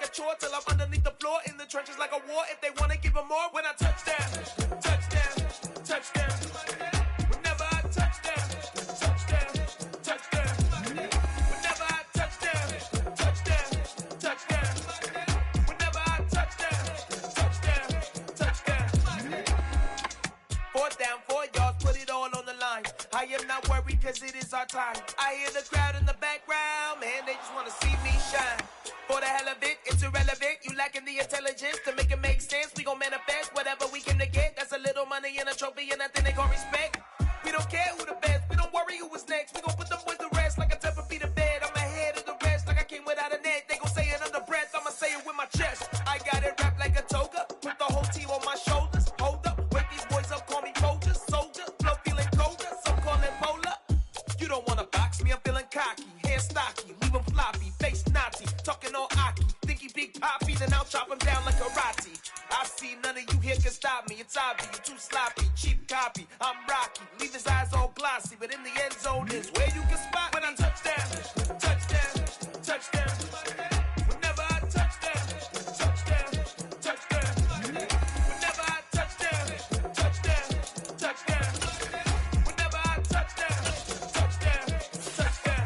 a chore till I'm underneath the floor. In the trenches like a war. If they wanna give them more, when I touch down, touchdown, touchdown. Whenever I touch down, touchdown, touchdown. Whenever I touch down, touchdown, touchdown. Whenever I touch down, touchdown, touchdown. 4th down, 4 yards, put it all on the line. I am not worried cause it is our time. I hear the crowd in the background, man, they just wanna see me shine. For the hell of it, it's irrelevant. You lacking the intelligence to make it make sense. We gon' manifest whatever we came to get. That's a little money and a trophy and nothing they gon' respect. We don't care who the best, we don't worry who was next. We gon' put them boys to rest like a Tempur-Pedic of bed. I'm ahead of the rest like I came without a net. They gon' say it under breath, I'ma say it with my chest. I got it wrapped like a toga, put the whole team on my shoulders. Hold up, wake these boys up, call me Folger, soldier. Flow feeling colder, some call it polar. You don't wanna box me, I'm feeling cocky. Hair stocky, leave him floppy, face naughty. Talking all aki, think he big poppy, then I'll chop him down like karate. I see none of you here can stop me. It's obvious, you too sloppy, cheap copy. I'm Rocky, leave his eyes all glossy, but in the end zone is where you can spot when I touch down, touchdown, touchdown. Whenever I touch down, touchdown, touchdown. Whenever I touch down, touchdown, touchdown. Whenever I touch down, touchdown, touchdown.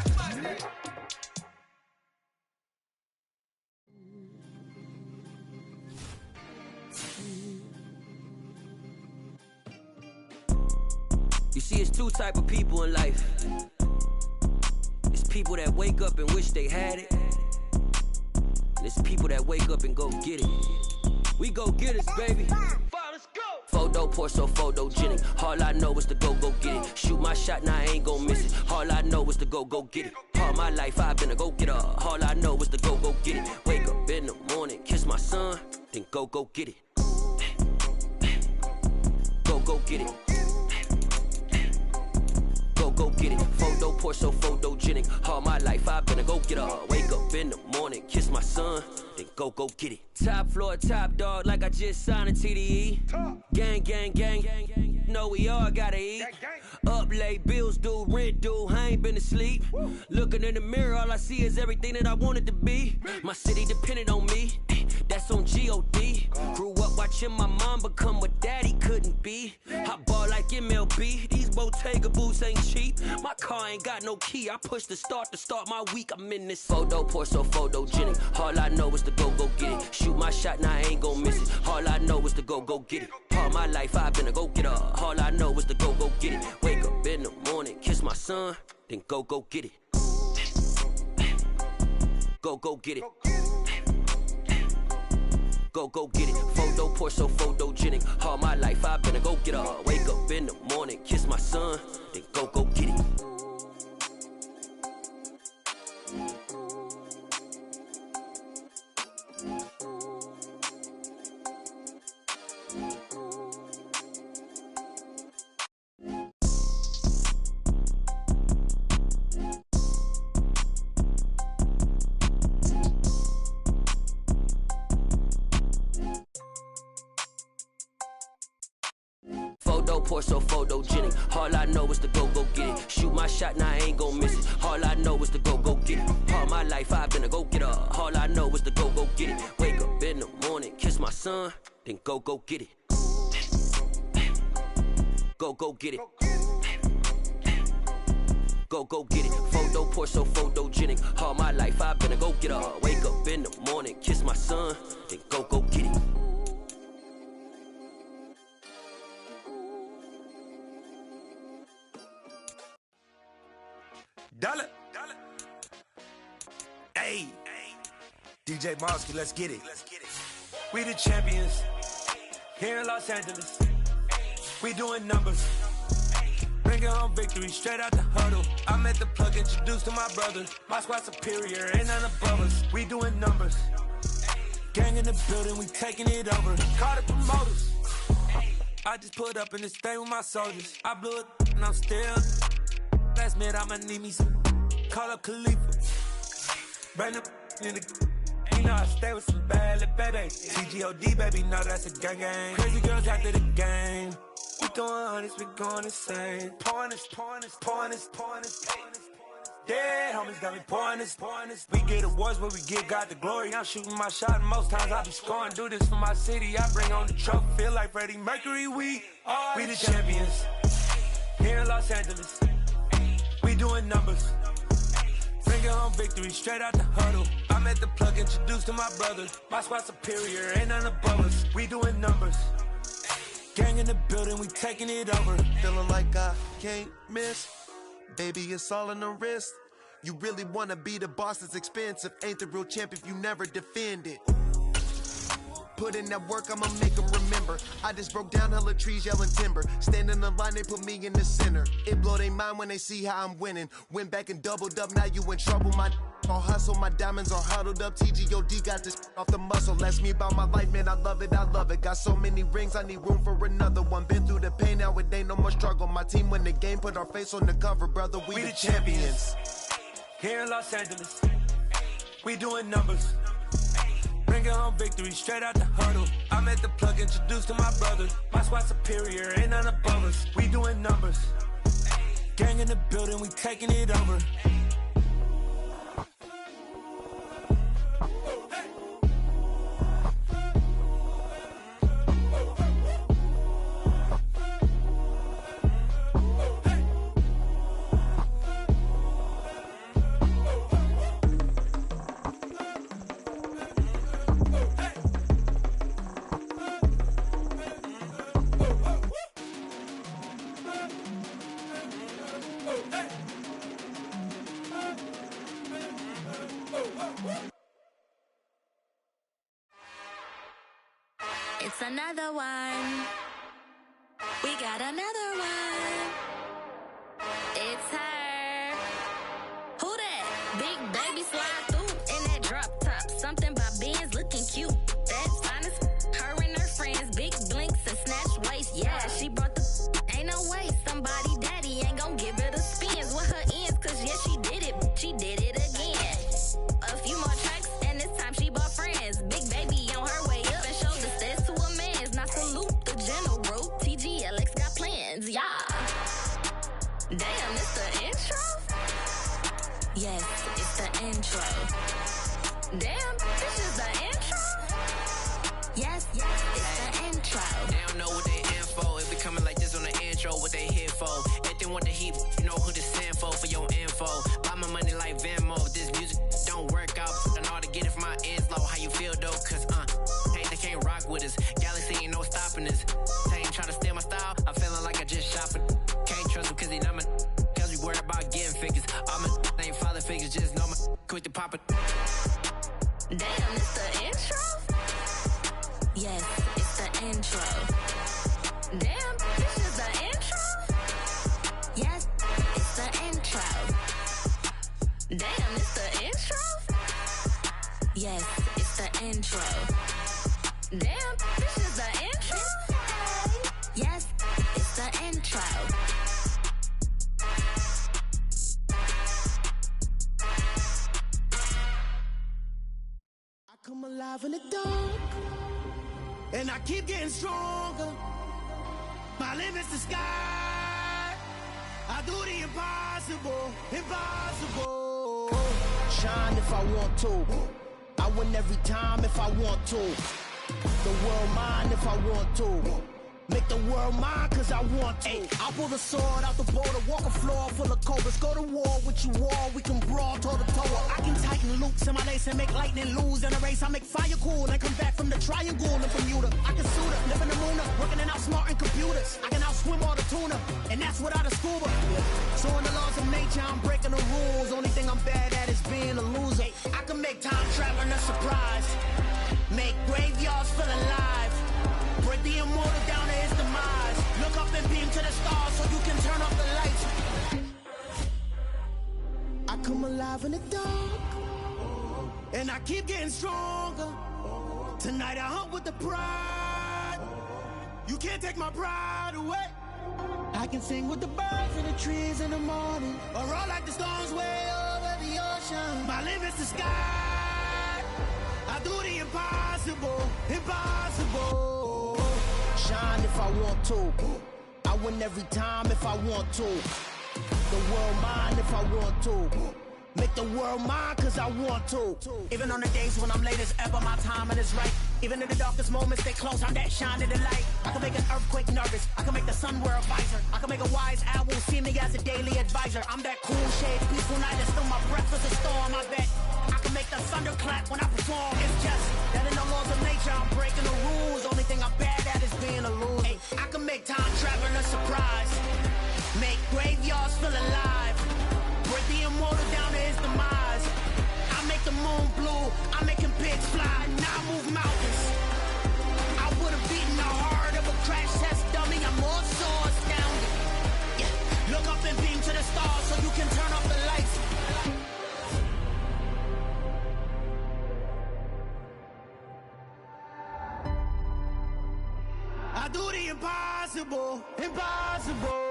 You see, it's two type of people in life. It's people that wake up and wish they had it, and it's people that wake up and go get it. We go get it, baby. Let's go. Photo pour so photogenic. All I know is to go get it. Shoot my shot, now I ain't gon' miss it. All I know is to go get it. All my life I've been a go-getter. All I know is to go get it. Wake up in the morning, kiss my son, then go get it. Go get it. Go get it. Photo pour so photogenic. All my life I've been a go-getter. Wake up in the morning, kiss my son, then go get it. Top floor, top dog, like I just signed a TDE. Gang, gang, gang. Know we all gotta eat. Up late, bills due, rent due, I ain't been asleep. Looking in the mirror, all I see is everything that I wanted to be. My city depended on me, that's on G.O.D. Grew up watching my mom become what daddy couldn't be. I ball like MLB, these Bottega boots ain't cheap. My car ain't got no key, I push the start to start my week. I'm in this photo pour so photogenic. All I know is to go get it. Shoot my shot, now I ain't gon' miss it. All I know is to go get it. All my life I've been a go-getter. All I know is to go get it. Wake up in the morning, kiss my son, then go get it. Go get it. Go get it. Photo pour so photogenic. All my life I've been a go-getter. Wake up in the morning, kiss my son, then go get it. Photo pour so photogenic. All I know is to go get it. Shoot my shot, now I ain't gon' miss it. All I know is to go get it. All my life I've been a go-getter. All I know is to go get it. Wake up in the morning, kiss my son, then go get it. Go get it. Go get it. Photo pour so photogenic. All my life I've been a go-getter. Wake up in the morning, kiss my son, then go get it. Dollar. Hey. DJ Mosky, let's get it. We the champions here in Los Angeles. We doing numbers. Bringing home victory straight out the huddle. I'm at the plug, introduced to my brothers. My squad superior, ain't none above us. We doing numbers. Gang in the building, we taking it over. Call the promoters. I just put up in this thing with my soldiers. I blew it and I'm still. Last minute I'ma need me some. Call up Khalifa. Bring up in the. You know I stay with some bad little baby. TGOD baby, know that's a gang gang. Crazy girls after the game. We doing honest, we going insane. Pouring this. Dead homies got me pouring this. We get awards, but we get God the glory. I'm shooting my shot, and most times I be scoring. Do this for my city, I bring on the trophy. Feel like Freddie Mercury, we the champions. Here in Los Angeles, we doing numbers. Bring it home victory, straight out the huddle. I'm at the plug, introduced to my brothers. My squad superior, ain't none above us. We doing numbers. Gang in the building, we taking it over. Feeling like I can't miss. Baby, it's all in the wrist. You really wanna be the boss, it's expensive. Ain't the real champ if you never defend it. Put in that work, I'ma make them remember. I just broke down hella trees, yelling timber. Stand in the line, they put me in the center. It blow their mind when they see how I'm winning. Went back and doubled up, now you in trouble. My all hustle, my diamonds are huddled up. TGOD got this off the muscle. Ask me about my life, man, I love it, I love it. Got so many rings, I need room for another one. Been through the pain, now it ain't no more struggle. My team win the game, put our face on the cover, brother, we the champions. Here in Los Angeles, we doing numbers. Bring it home victory, straight out the huddle. I'm at the plug, introduced to my brothers. My squad superior, ain't none above us. We doing numbers. Gang in the building, we taking it over. It's another one. We got another one. It's her. Who that? Big baby slide through in that drop top. Something by Benz looking cute. That's honest. Her and her friends, big blinks and snatch waist. Yeah, she brought the. Ain't no way somebody daddy ain't gon' give her the spins with her ends. Cause yeah, she did it. She did it again. A few more tracks and this time she bought friends. Big baby on her way up and showed the stairs to a man's. Now salute the general. TGLX got plans, yeah. Damn, it's the intro? Yes, it's the intro. Damn, this is the intro? Yes, it's the intro. They don't know what they in for. If we coming like this on the intro, what they here for? If they want the heat, you know who to send for your info. Buy my money like Venmo. This music don't work out. I know how to get it from my ends low. How you feel though? Cause hey, they can't rock with us. Galaxy ain't no stopping us. They ain't try to steal my style. I'm feeling like I just shopping. Can't trust him cause he not my. Cause we worried about getting figures. All my ain't father figures. Just know my quick to pop it. Damn, it's the intro? Yes, it's the intro. Damn, this is the intro? Yes, it's the intro. Damn, it's the intro? Yes, it's the intro. Damn, this is the intro? Yes, it's the intro. I come alive in the dark, and I keep getting stronger. My limit's the sky. I do the impossible, impossible. Shine if I want to. I win every time if I want to. The world mine if I want to. Make the world mine cause I want to. Ay, I'll pull the sword out the border, walk a floor full of cobras. Go to war with you all, we can brawl toe to toe. I can tighten loops in my lace and make lightning lose in a race. I make fire cool and come back from the triangle in Bermuda. I can suit up, live in the moon up, working and outsmarting computers. I can outswim all the tuna, and that's without a scuba. So in the laws of nature, I'm breaking the rules. Only thing I'm bad at is being a loser. I can make time traveling a surprise. Make graveyards feel alive. Break the immortal down to his demise. Look up and beam to the stars so you can turn off the lights. I come alive in the dark, and I keep getting stronger. Tonight I hunt with the pride. You can't take my pride away. I can sing with the birds and the trees in the morning, or roll like the storms way over the ocean. My limit's the sky. I do the impossible, impossible. Shine if I want to. I win every time if I want to. The world mine if I want to. Make the world mine cause I want to. Even on the days when I'm late as ever, my timing is right. Even in the darkest moments, stay close, I'm that shining the light. I can make an earthquake nervous, I can make the sun wear a visor. I can make a wise owl see me as a daily advisor. I'm that cool shade, peaceful night, and still my breath is a storm, I bet. I can make the thunder clap when I perform. It's just that in the laws of nature, I'm breaking the rules. Only thing I'm bad at is being a loser. Hey, I can make time travel a surprise. Make graveyards feel alive. Break the immortal down to his demise. I make the moon blue. I'm making pigs fly. Now I move mountains. I would have beaten the heart of a crash test dummy. I'm more so astounded. Yeah. Look up and beam to the stars so you can turn off the lights. I do the impossible, impossible.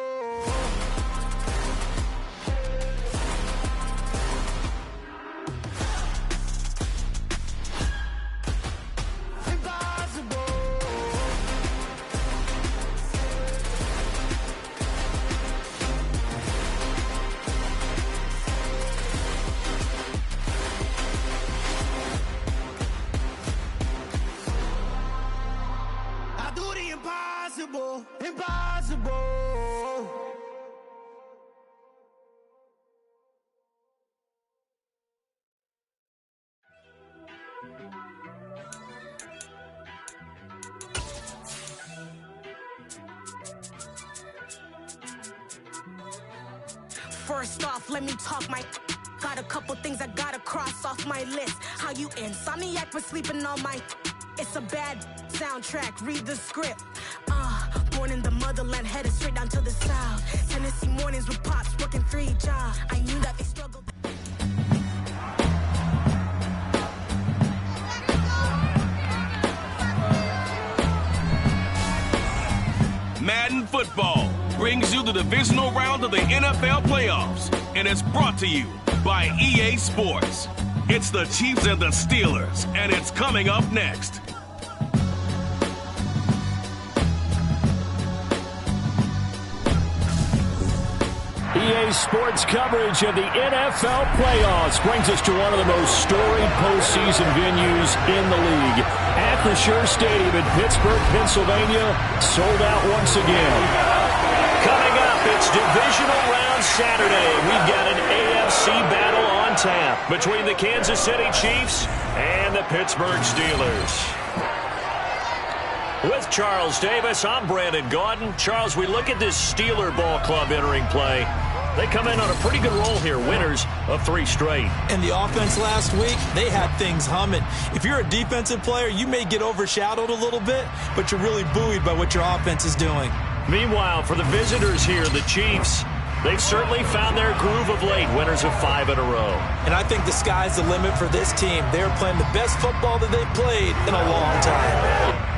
Impossible, impossible. First off, let me talk my. Got a couple things I gotta cross off my list. How you insomniac for sleeping on my. It's a bad soundtrack, read the script. Born in the motherland, headed straight down to the south. Tennessee mornings with pops, working 3 jobs. I knew that they struggled. Madden Football brings you the divisional round of the NFL playoffs, and it's brought to you by EA Sports. It's the Chiefs and the Steelers, and it's coming up next. EA Sports coverage of the NFL playoffs brings us to one of the most storied postseason venues in the league. Acrisure Stadium in Pittsburgh, Pennsylvania, sold out once again. Coming up, it's divisional round Saturday. We've got an AFC battle on tap between the Kansas City Chiefs and the Pittsburgh Steelers. With Charles Davis, I'm Brandon Gaudin. Charles, we look at this Steeler ball club entering play. They come in on a pretty good roll here, winners of 3 straight. And the offense last week, they had things humming. If you're a defensive player, you may get overshadowed a little bit, but you're really buoyed by what your offense is doing. Meanwhile, for the visitors here, the Chiefs, they've certainly found their groove of late, winners of 5 in a row. And I think the sky's the limit for this team. They're playing the best football that they've played in a long time.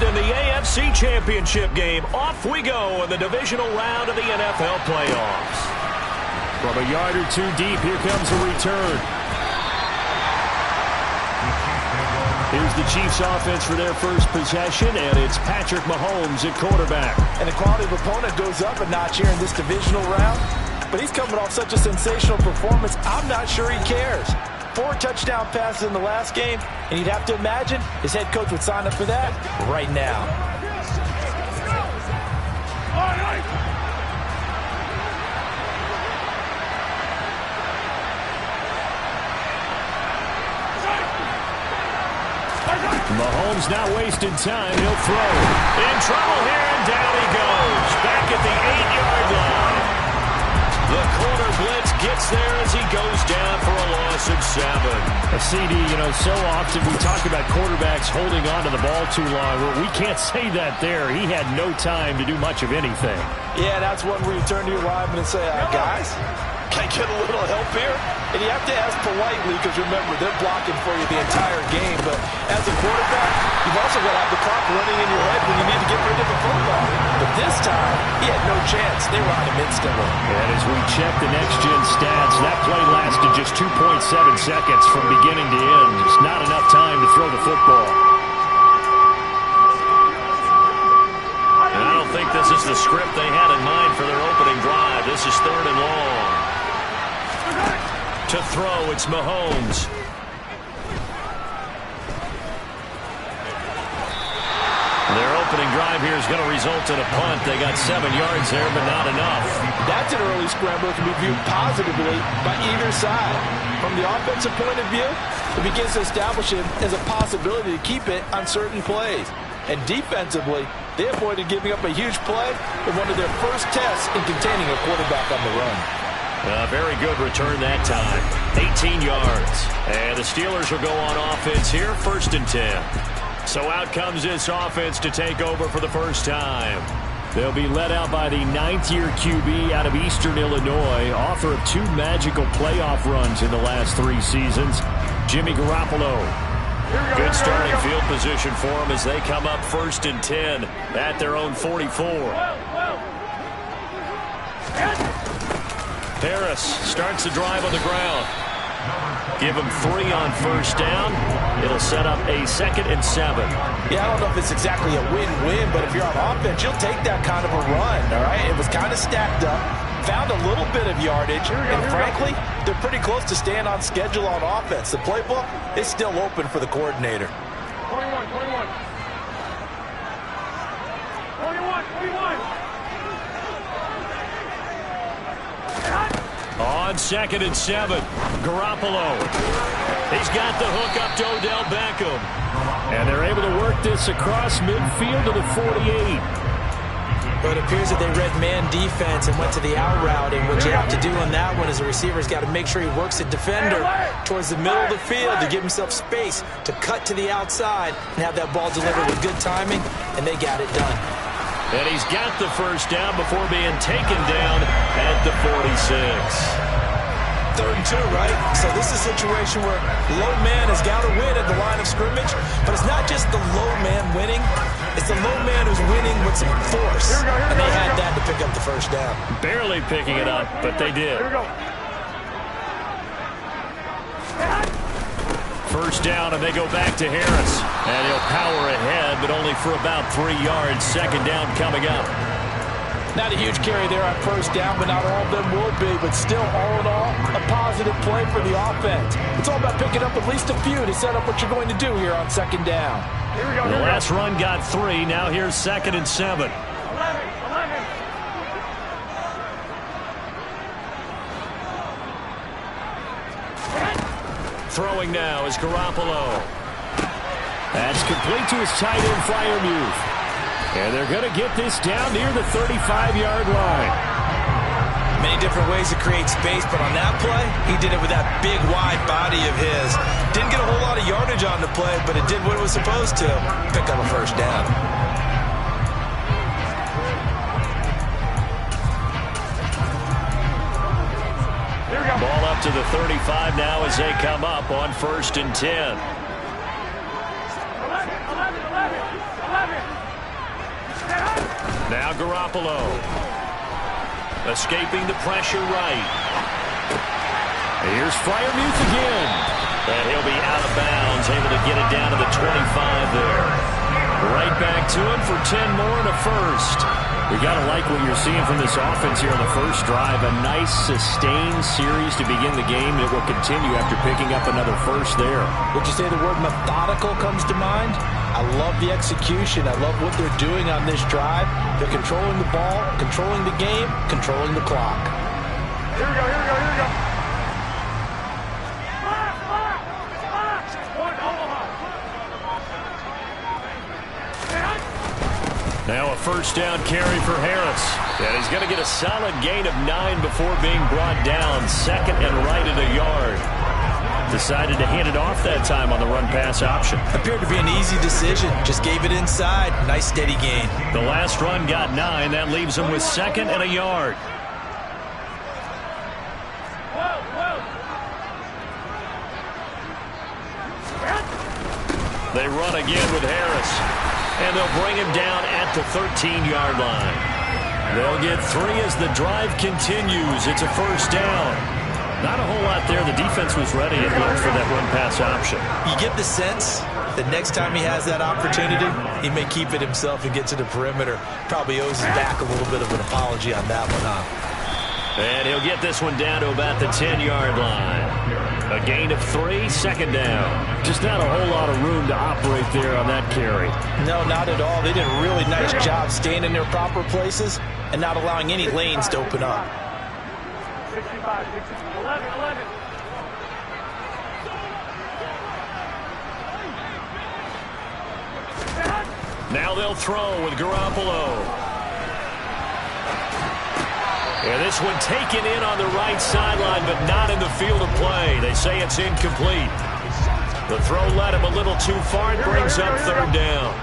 In the AFC Championship game, off we go in the divisional round of the NFL playoffs. From a yard or 2 deep, here comes a return. Here's the Chiefs offense for their first possession, and it's Patrick Mahomes at quarterback. And the quality of opponent goes up a notch here in this divisional round, but he's coming off such a sensational performance, I'm not sure he cares. 4 touchdown passes in the last game, and you'd have to imagine his head coach would sign up for that right now. Mahomes not wasting time. He'll throw. In trouble here, and down he goes. Back at the 8-yard line. The corner blitz gets there as he goes down for a loss of 7. A CD, so often we talk about quarterbacks holding on to the ball too long. Well, we can't say that there. He had no time to do much of anything. Yeah, that's one where you turn to your lineman and say, guys, can I get a little help here? And you have to ask politely because, remember, they're blocking for you the entire game. But as a quarterback, you've also got to have the clock running in your head when you need to get rid of the football. But this time, he had no chance. They were on him instantly. And as we check the next-gen stats, that play lasted just 2.7 seconds from beginning to end. It's not enough time to throw the football. And I don't think this is the script they had in mind for their opening drive. This is 3rd and long. To throw, it's Mahomes. Their opening drive here is going to result in a punt. They got 7 yards there, but not enough. That's an early scramble that can be viewed positively by either side. From the offensive point of view, it begins to establish it as a possibility to keep it on certain plays. And defensively, they avoided giving up a huge play in one of their first tests in containing a quarterback on the run. Very good return that time. 18 yards. And the Steelers will go on offense here, 1st and 10. So out comes this offense to take over for the first time. They'll be led out by the 9th-year QB out of Eastern Illinois, author of 2 magical playoff runs in the last 3 seasons, Jimmy Garoppolo. Good starting field position for them as they come up 1st and 10 at their own 44. Harris starts the drive on the ground. Give him 3 on 1st down. It'll set up a 2nd and 7. Yeah, I don't know if it's exactly a win-win, but if you're on offense, you'll take that kind of a run, all right? It was kind of stacked up, found a little bit of yardage, and frankly, they're pretty close to staying on schedule on offense. The playbook is still open for the coordinator. 21. On 2nd and 7, Garoppolo. He's got the hook up to Odell Beckham. And they're able to work this across midfield to the 48. But it appears that they read man defense and went to the out route. And what you have to do on that one is a receiver's got to make sure he works the defender towards the middle of the field to give himself space to cut to the outside and have that ball delivered with good timing, and they got it done. And he's got the 1st down before being taken down at the 46. 3rd and 2, right? So this is a situation where low man has got to win at the line of scrimmage, but it's not just the low man winning. It's the low man who's winning with some force. And they had that to pick up the 1st down. Barely picking it up, but they did. 1st down, and they go back to Harris. And he'll power ahead, but only for about 3 yards. 2nd down coming up. Not a huge carry there on 1st down, but not all of them will be. But still, all in all, a positive play for the offense. It's all about picking up at least a few to set up what you're going to do here on 2nd down. The last run got 3. Now here's 2nd and 7. 11. Throwing now is Garoppolo. That's complete to his tight end, Freiermuth. And they're going to get this down near the 35-yard line. Many different ways to create space, but on that play, he did it with that big, wide body of his. Didn't get a whole lot of yardage on the play, but it did what it was supposed to. Pick up a 1st down. Ball up to the 35 now as they come up on 1st and 10. Now Garoppolo. Escaping the pressure right. Here's Freiermuth again. And he'll be out of bounds, able to get it down to the 25 there. Right back to him for 10 more and a 1st. We got to like what you're seeing from this offense here on the 1st drive. A nice, sustained series to begin the game that will continue after picking up another 1st there. Would you say the word methodical comes to mind? I love the execution. I love what they're doing on this drive. They're controlling the ball, controlling the game, controlling the clock. Here we go. Now a first down carry for Harris. And he's going to get a solid gain of 9 before being brought down. Second and right at a yard. Decided to hand it off that time on the run-pass option. Appeared to be an easy decision. Just gave it inside. Nice steady gain. The last run got 9. That leaves him with second and a yard. They run again with Harris. And they'll bring him down at the 13-yard line. They'll get 3 as the drive continues. It's a first down. Not a whole lot there. The defense was ready and looked for that run-pass option. You get the sense that next time he has that opportunity, he may keep it himself and get to the perimeter. Probably owes his back a little bit of an apology on that one, huh? And he'll get this one down to about the 10-yard line. A gain of 3, second down. Just not a whole lot of room to operate there on that carry. No, not at all. They did a really nice job staying in their proper places and not allowing any lanes to open up. 65, 11. Now they'll throw with Garoppolo. And this one taken in on the right sideline, but not in the field of play. They say it's incomplete. The throw led him a little too far and brings up third down.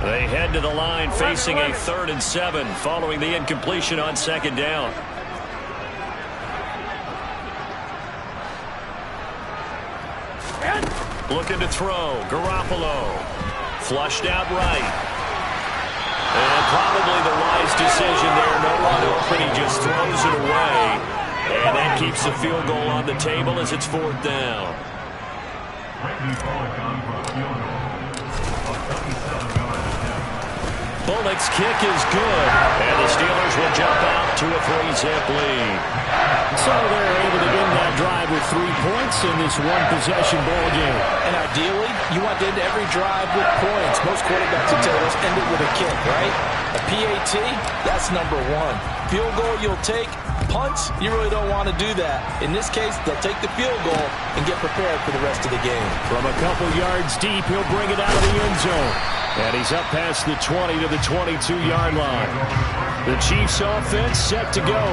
They head to the line facing a 3rd and 7 following the incompletion on second down. Looking to throw. Garoppolo. Flushed out right. And probably the wise decision there. No one open. He just throws it away. And that keeps the field goal on the table as it's 4th down. Bullock's kick is good. And the Steelers will jump out to a 3-zip lead. So they're able to end that drive with 3 points in this one-possession ball game. And ideally, you want to end every drive with points. Most quarterbacks will tell us end it with a kick, right? A PAT, that's number 1. Field goal you'll take. Punts, you really don't want to do that. In this case, they'll take the field goal and get prepared for the rest of the game. From a couple yards deep, he'll bring it out of the end zone. And he's up past the 20 to the 22-yard line. The Chiefs offense set to go.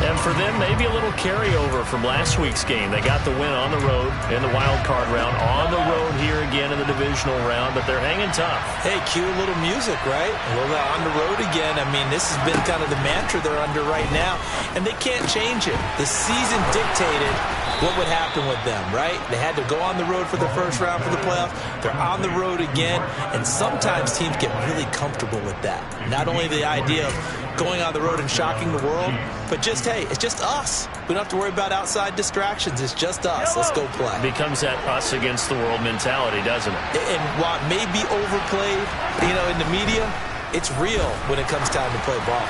And for them, maybe a little carryover from last week's game. They got the win on the road in the wild card round, on the road here again in the divisional round, but they're hanging tough. Hey, cue a little music, right? Well, they're on the road again. I mean, this has been kind of the mantra they're under right now, and they can't change it. The season dictated what would happen with them, right? They had to go on the road for the first round for the playoffs. They're on the road again, and sometimes teams get really comfortable with that. Not only the idea of going on the road and shocking the world, but just, hey, it's just us. We don't have to worry about outside distractions. It's just us. Let's go play. Becomes that us against the world mentality, doesn't it? And while it may be overplayed, in the media, it's real when it comes time to play ball.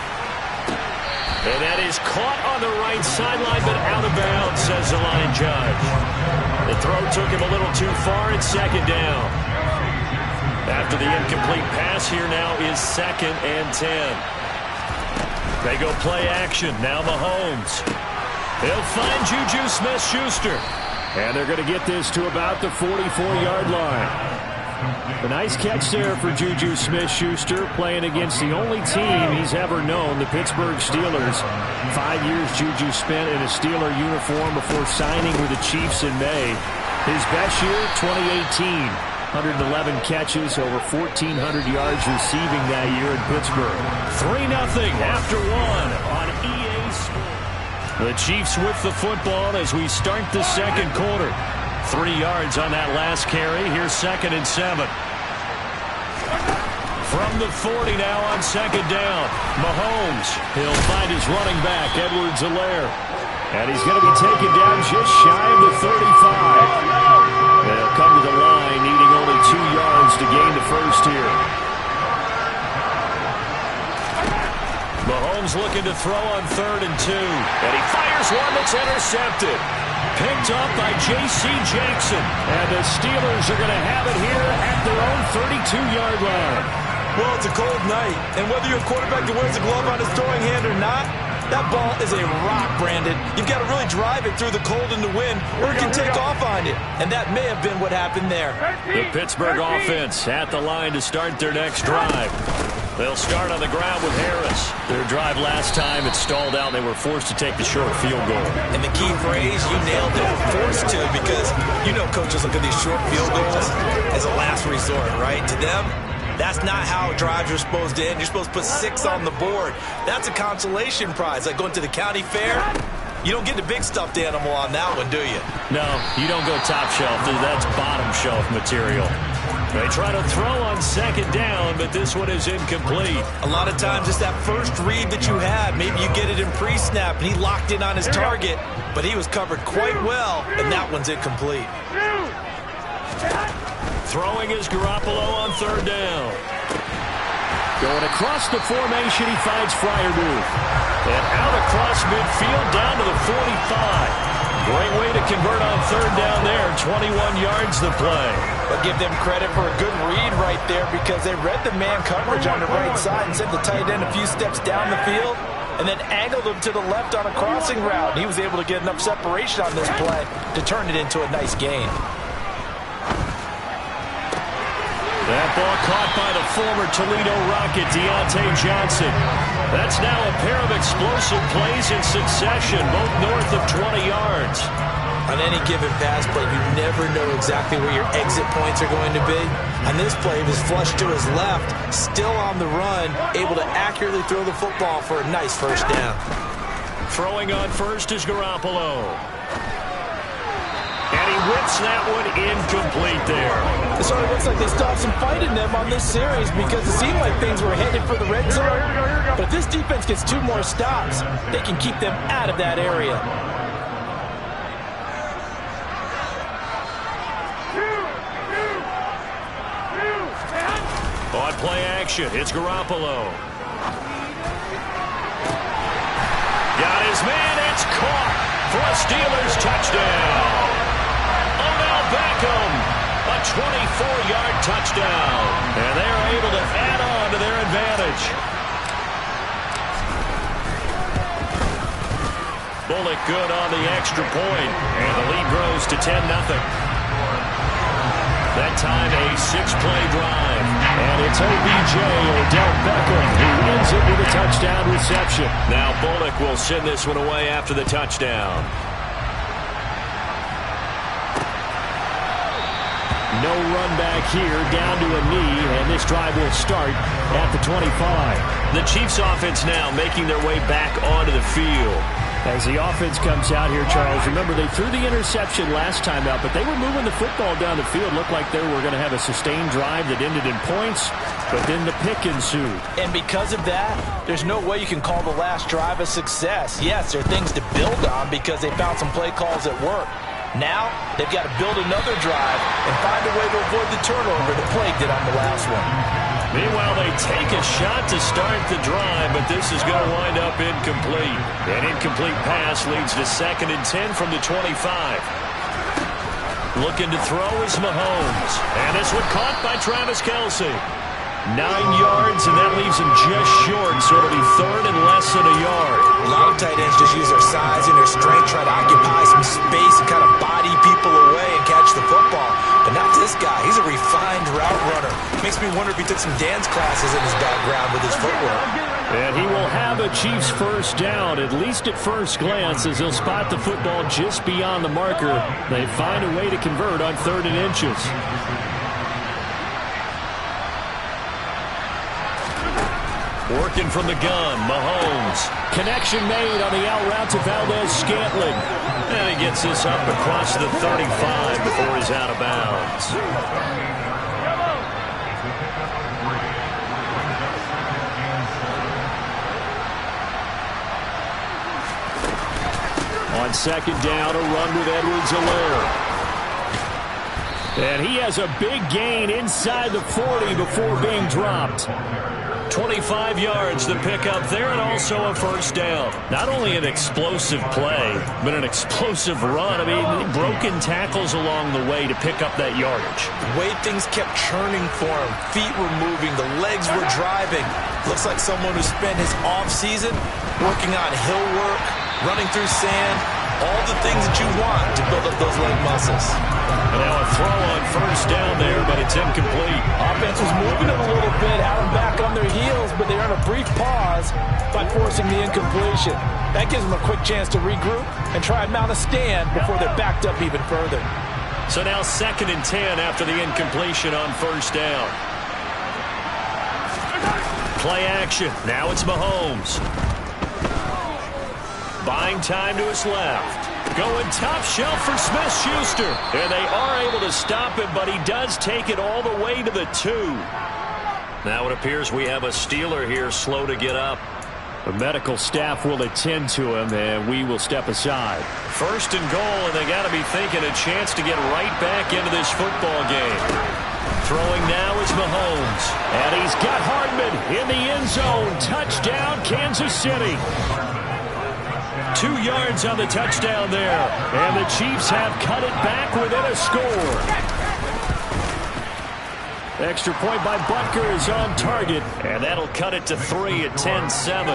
And that is caught on the right sideline, but out of bounds, says the line judge. The throw took him a little too far. It's second down. After the incomplete pass, here now is 2nd and 10. They go play action. Now Mahomes. He'll find Juju Smith-Schuster. And they're going to get this to about the 44-yard line. A nice catch there for Juju Smith-Schuster, playing against the only team he's ever known, the Pittsburgh Steelers. 5 years Juju spent in a Steeler uniform before signing with the Chiefs in May. His best year, 2018. 111 catches, over 1,400 yards receiving that year in Pittsburgh. 3-0 after 1 on EA Sports. The Chiefs with the football as we start the second quarter. 3 yards on that last carry. Here's 2nd and 7. From the 40 now on second down. Mahomes. He'll find his running back, Edwards-Helaire. And he's going to be taken down just shy of the 35. They'll come to the line, needing only 2 yards to gain the first here. Mahomes looking to throw on 3rd and 2. And he fires one that's intercepted. Picked up by J.C. Jackson. And the Steelers are going to have it here at their own 32-yard line. Well, it's a cold night. And whether you're a quarterback that wears a glove on his throwing hand or not, that ball is a rock, Brandon. You've got to really drive it through the cold and the wind, or it can take off on you. And that may have been what happened there. The Pittsburgh offense at the line to start their next drive. They'll start on the ground with Harris. Their drive last time, it stalled out. They were forced to take the short field goal. And the key phrase, you nailed it, forced to, because you know coaches look at these short field goals as a last resort, right? To them, that's not how drives are supposed to end. You're supposed to put 6 on the board. That's a consolation prize, like going to the county fair. You don't get the big stuffed animal on that one, do you? No, you don't go top shelf. That's bottom shelf material. They try to throw on second down, but this one is incomplete. A lot of times it's that first read that you have. Maybe you get it in pre-snap, and he locked in on his target, but he was covered quite well, and that one's incomplete. Throwing is Garoppolo on third down. Going across the formation, he finds Freiermuth. And out across midfield, down to the 45. Great way to convert on third down there. 21 yards the play. But give them credit for a good read right there, because they read the man coverage on the right side and sent the tight end a few steps down the field and then angled him to the left on a crossing route. And he was able to get enough separation on this play to turn it into a nice gain. That ball caught by the former Toledo Rocket, Deontay Johnson. That's now a pair of explosive plays in succession, both north of 20 yards. On any given pass play, you never know exactly where your exit points are going to be. On this play, he was flushed to his left, still on the run, able to accurately throw the football for a nice first down. Throwing on first is Garoppolo. And he whips that one incomplete there. It sort of looks like they stopped some fight in them on this series, because it seemed like things were headed for the red zone. But if this defense gets 2 more stops, they can keep them out of that area. On play action, it's Garoppolo. Got his man, it's caught for a Steelers touchdown. Beckham, a 24-yard touchdown. And they're able to add on to their advantage. Bullock good on the extra point, and the lead grows to 10-0. That time a 6-play drive. And it's OBJ, Odell Beckham, who ends it with a touchdown reception. Now Bullock will send this one away after the touchdown. No run back here, down to a knee, and this drive will start at the 25. The Chiefs offense now making their way back onto the field. As the offense comes out here, Charles, remember they threw the interception last time out, but they were moving the football down the field. Looked like they were going to have a sustained drive that ended in points, but then the pick ensued. And because of that, there's no way you can call the last drive a success. Yes, there are things to build on because they found some play calls that work. Now, they've got to build another drive and find a way to avoid the turnover that plagued it on the last one. Meanwhile, they take a shot to start the drive, but this is going to wind up incomplete. An incomplete pass leads to 2nd and 10 from the 25. Looking to throw is Mahomes. And this one caught by Travis Kelce. 9 yards, and that leaves him just short, so it'll be 3rd and less than a yard. A lot of tight ends just use their size and their strength, try to occupy some space and kind of body people away and catch the football. But not this guy. He's a refined route runner. Makes me wonder if he took some dance classes in his background with his footwork. And he will have a Chiefs first down, at least at first glance, as he'll spot the football just beyond the marker. They find a way to convert on 3rd and inches. Working from the gun, Mahomes. Connection made on the out route to Valdez-Scantling. And he gets this up across the 35 before he's out of bounds. On 2nd down, a run with Edwards-Helaire. And he has a big gain inside the 40 before being dropped. 25 yards to pick up there, and also a first down. Not only an explosive play, but an explosive run. I mean, broken tackles along the way to pick up that yardage. The way things kept churning for him. Feet were moving. The legs were driving. Looks like someone who spent his offseason working on hill work, running through sand, All the things that you want to build up those leg muscles. And now a throw on first down there, but it's incomplete. Offense was moving it a little bit, had them back on their heels, but they earned a brief pause by forcing the incompletion. That gives them a quick chance to regroup and try and mount a stand before they're backed up even further. So now 2nd and 10 after the incompletion on first down. Play action. Now it's Mahomes. Buying time to his left. Going top shelf for Smith-Schuster. And they are able to stop him, but he does take it all the way to the 2. Now it appears we have a Steeler here slow to get up. The medical staff will attend to him, and we will step aside. 1st and goal, and they got to be thinking a chance to get right back into this football game. Throwing now is Mahomes. And he's got Hardman in the end zone. Touchdown, Kansas City. 2 yards on the touchdown there. And the Chiefs have cut it back within a score. Extra point by Butker is on target. And that'll cut it to 3 at 10-7.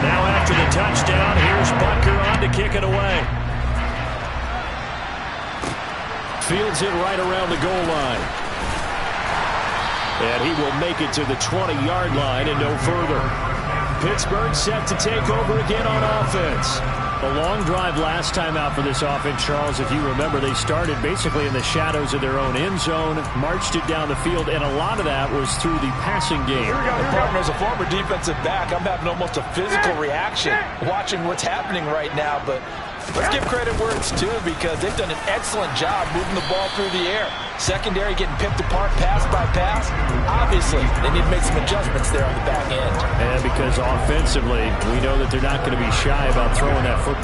Now after the touchdown, here's Butker on to kick it away. Fields it right around the goal line. And he will make it to the 20-yard line and no further. Pittsburgh set to take over again on offense. A long drive last time out for this offense, Charles. If you remember, they started basically in the shadows of their own end zone, marched it down the field, and a lot of that was through the passing game. Partner, as a former defensive back, I'm having almost a physical reaction watching what's happening right now, but let's give credit where it's due because they've done an excellent job moving the ball through the air. Secondary getting picked apart pass by pass. Obviously, they need to make some adjustments there on the back end. And because offensively, we know that they're not going to be shy about throwing that football.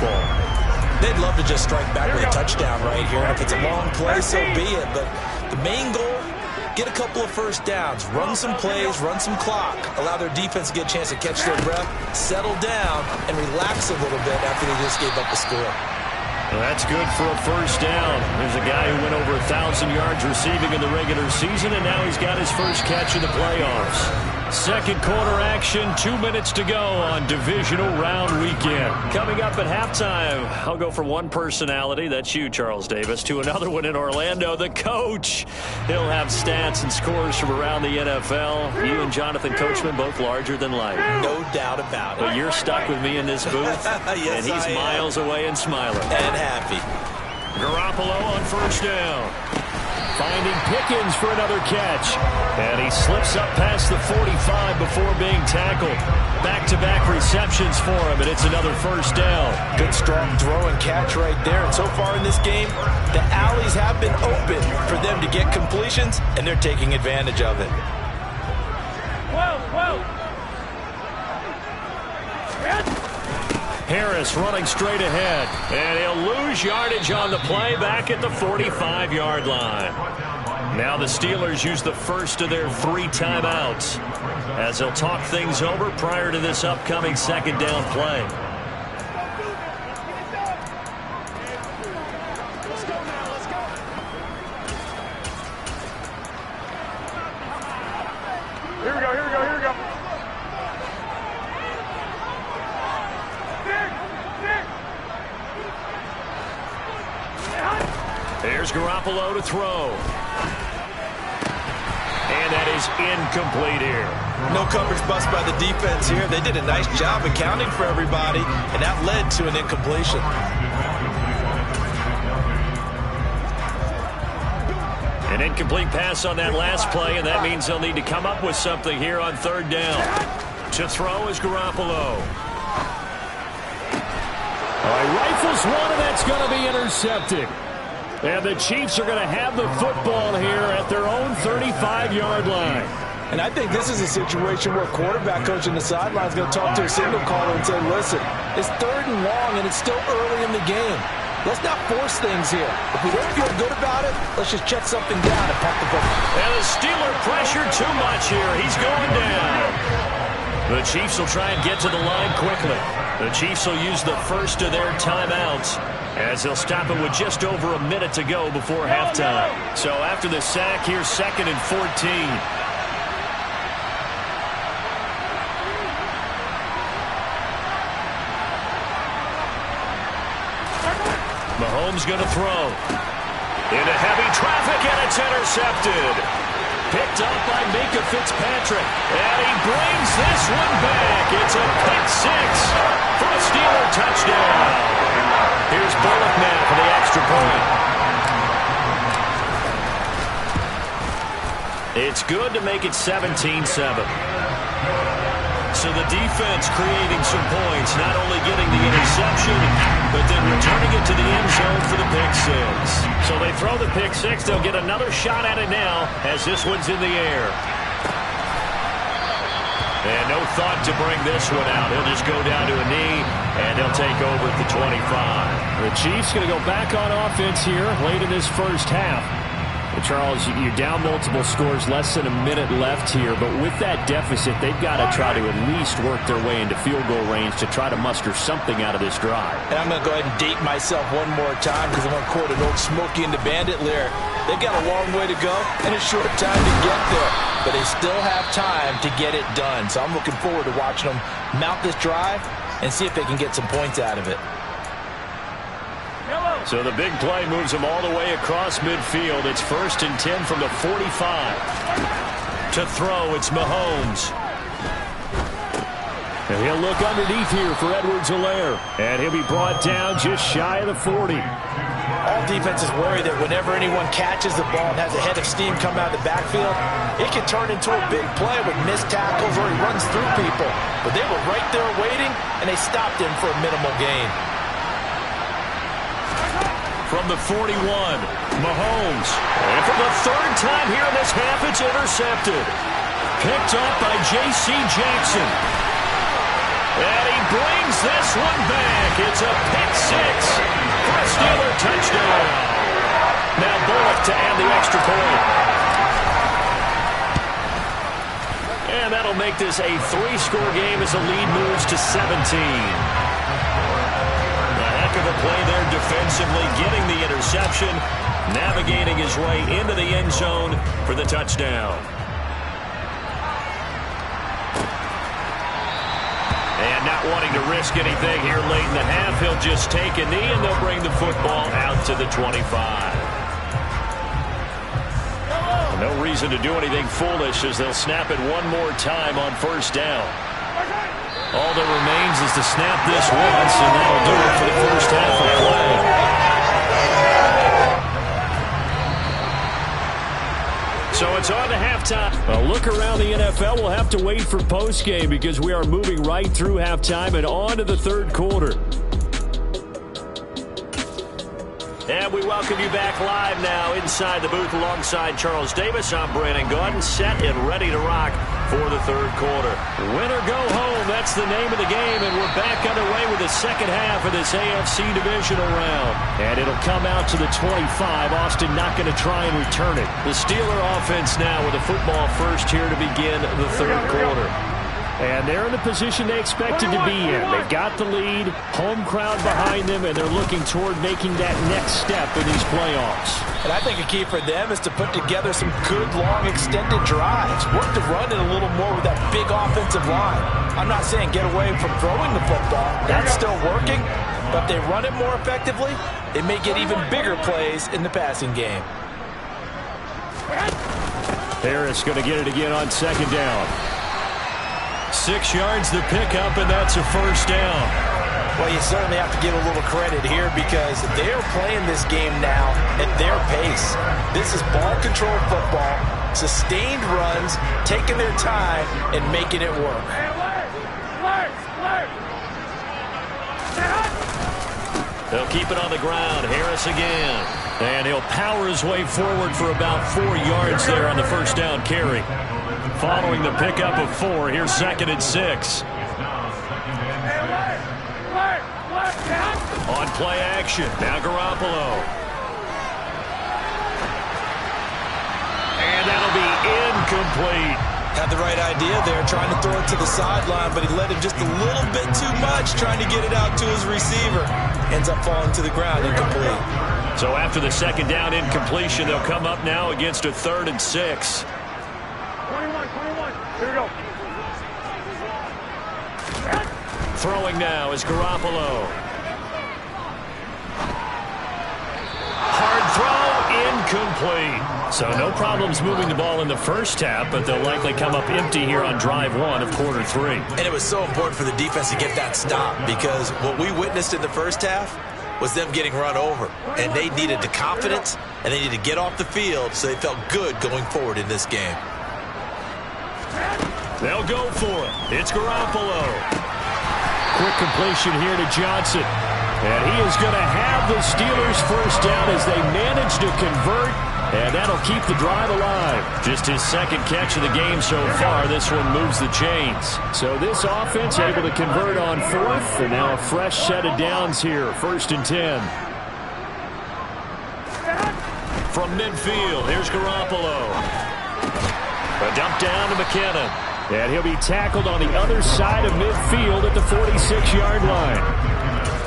They'd love to just strike back with a touchdown right here. And if it's a long play, so be it. But the main goal, get a couple of first downs, run some plays, run some clock, allow their defense to get a chance to catch their breath, settle down, and relax a little bit after they just gave up a score. Well, that's good for a first down. There's a guy who went over 1,000 yards receiving in the regular season, and now he's got his first catch in the playoffs. Second quarter action, 2 minutes to go on divisional round weekend. Coming up at halftime, I'll go from one personality, that's you, Charles Davis, to another one in Orlando, the coach. He'll have stats and scores from around the NFL. You and Jonathan Coachman, both larger than life. No doubt about it. But you're stuck with me in this booth, yes, and he's miles away and smiling. And happy. Garoppolo on first down. Finding Pickens for another catch. And he slips up past the 45 before being tackled. Back-to-back receptions for him, and it's another first down. Good, strong throw and catch right there. And so far in this game, the alleys have been open for them to get completions, and they're taking advantage of it. Harris running straight ahead, and he'll lose yardage on the play back at the 45-yard line. Now the Steelers use the first of their 3 timeouts as they'll talk things over prior to this upcoming second down play. Here we go. There's Garoppolo to throw. And that is incomplete here. No coverage bust by the defense here. They did a nice job accounting for everybody, and that led to an incompletion. An incomplete pass on that last play, and that means they'll need to come up with something here on third down. To throw is Garoppolo. Rifles one, and that's going to be intercepted. And the Chiefs are going to have the football here at their own 35-yard line. And I think this is a situation where quarterback coach in the sideline is going to talk to a signal caller and say, listen, it's 3rd and long, and it's still early in the game. Let's not force things here. If we don't feel good about it, let's just check something down and punt the football. And the Steeler pressure too much here. He's going down. The Chiefs will try and get to the line quickly. The Chiefs will use the first of their timeouts as they'll stop it with just over a minute to go before halftime. So after the sack, here's 2nd and 14. Mahomes going to throw. Into heavy traffic, and it's intercepted. Picked up by Minkah Fitzpatrick. And he brings this one back. It's a pick six for a Steeler touchdown. Here's Bullock now for the extra point. It's good to make it 17-7. So the defense creating some points, not only getting the interception, but then returning it to the end zone for the pick six. So they throw the pick six. They'll get another shot at it now as this one's in the air. And no thought to bring this one out. He'll just go down to a knee, and he'll take over at the 25. The Chiefs going to go back on offense here late in this first half. And Charles, you're down multiple scores, less than a minute left here. But with that deficit, they've got to try to at least work their way into field goal range to try to muster something out of this drive. And I'm going to go ahead and date myself one more time because I'm going to quote an old Smokey and the Bandit lyric. They've got a long way to go and a short time to get there. But they still have time to get it done. So I'm looking forward to watching them mount this drive and see if they can get some points out of it. So the big play moves them all the way across midfield. It's 1st and 10 from the 45. To throw, it's Mahomes. And he'll look underneath here for Edwards-Helaire. And he'll be brought down just shy of the 40. All defenses worry that whenever anyone catches the ball and has a head of steam come out of the backfield, it can turn into a big play with missed tackles or he runs through people. But they were right there waiting, and they stopped him for a minimal gain. From the 41, Mahomes. And for the third time here in this half, it's intercepted. Picked up by J.C. Jackson. And he brings this one back. It's a pick six for a Steeler touchdown. Now Bullock to add the extra point. And that'll make this a 3-score game as the lead moves to 17. Of a play there defensively, getting the interception, navigating his way into the end zone for the touchdown. And not wanting to risk anything here late in the half, he'll just take a knee and they'll bring the football out to the 25. No reason to do anything foolish as they'll snap it one more time on 1st down. All that remains is to snap this once, and that'll do it for the first half of play. So it's on to halftime. A look around the NFL. We'll have to wait for postgame because we are moving right through halftime and on to the 3rd quarter. And we welcome you back live now inside the booth alongside Charles Davis. I'm Brandon Gaudin, set and ready to rock for the 3rd quarter. Win or go home, that's the name of the game, and we're back underway with the second half of this AFC divisional round. And it'll come out to the 25. Austin not going to try and return it. The Steeler offense now with the football first here to begin the 3rd quarter. And they're in the position they expected to be in. They've got the lead, home crowd behind them, and they're looking toward making that next step in these playoffs. And I think a key for them is to put together some good, long, extended drives. Work the run in a little more with that big offensive line. I'm not saying get away from throwing the football. That's still working. But if they run it more effectively, they may get even bigger plays in the passing game. Harris going to get it again on 2nd down. 6 yards the pickup, and that's a 1st down. Well, you certainly have to give a little credit here because they're playing this game now at their pace. This is ball control football, sustained runs, taking their time and making it work. They'll keep it on the ground. Harris again. And he'll power his way forward for about 4 yards there on the 1st down carry. Following the pickup of 4, here's 2nd and 6. On play action, now Garoppolo. And that'll be incomplete. Had the right idea there, trying to throw it to the sideline, but he let him just a little bit too much, trying to get it out to his receiver. Ends up falling to the ground, incomplete. So after the 2nd down incompletion, they'll come up now against a 3rd and 6. 21. Here we go. Throwing now is Garoppolo. incomplete. So no problems moving the ball in the first half, but they'll likely come up empty here on drive 1 of quarter 3. And it was so important for the defense to get that stop, because what we witnessed in the first half was them getting run over. And they needed the confidence, and they needed to get off the field so they felt good going forward in this game. They'll go for it. It's Garoppolo. Quick completion here to Johnson. And he is going to have the Steelers first down as they manage to convert. And that'll keep the drive alive. Just his second catch of the game so far. This one moves the chains. So this offense able to convert on 4th. And now a fresh set of downs here. 1st and 10. From midfield, here's Garoppolo. A dump down to McKinnon. And he'll be tackled on the other side of midfield at the 46-yard line.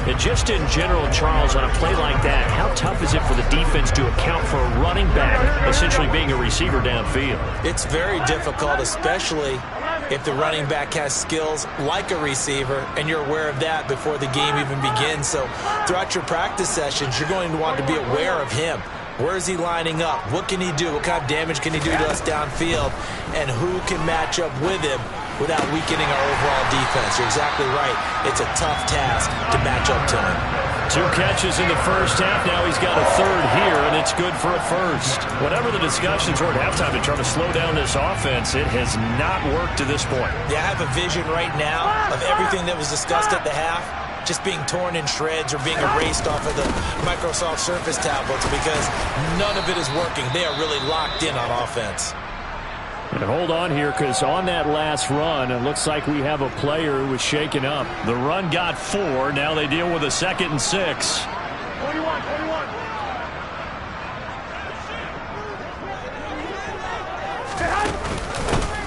And just in general, Charles, on a play like that, how tough is it for the defense to account for a running back essentially being a receiver downfield? It's very difficult, especially if the running back has skills like a receiver, and you're aware of that before the game even begins. So throughout your practice sessions, you're going to want to be aware of him. Where is he lining up? What can he do? What kind of damage can he do to us downfield? And who can match up with him without weakening our overall defense? You're exactly right. It's a tough task to match up to him. 2 catches in the first half. Now he's got a 3rd here, and it's good for a 1st. Whatever the discussions were at halftime to try to slow down this offense, it has not worked to this point. Yeah, I have a vision right now of everything that was discussed at the half just being torn in shreds or being erased off of the Microsoft Surface tablets, because none of it is working. They are really locked in on offense. And hold on here, because on that last run, it looks like we have a player who was shaken up. The run got 4. Now they deal with a 2nd and 6. 21.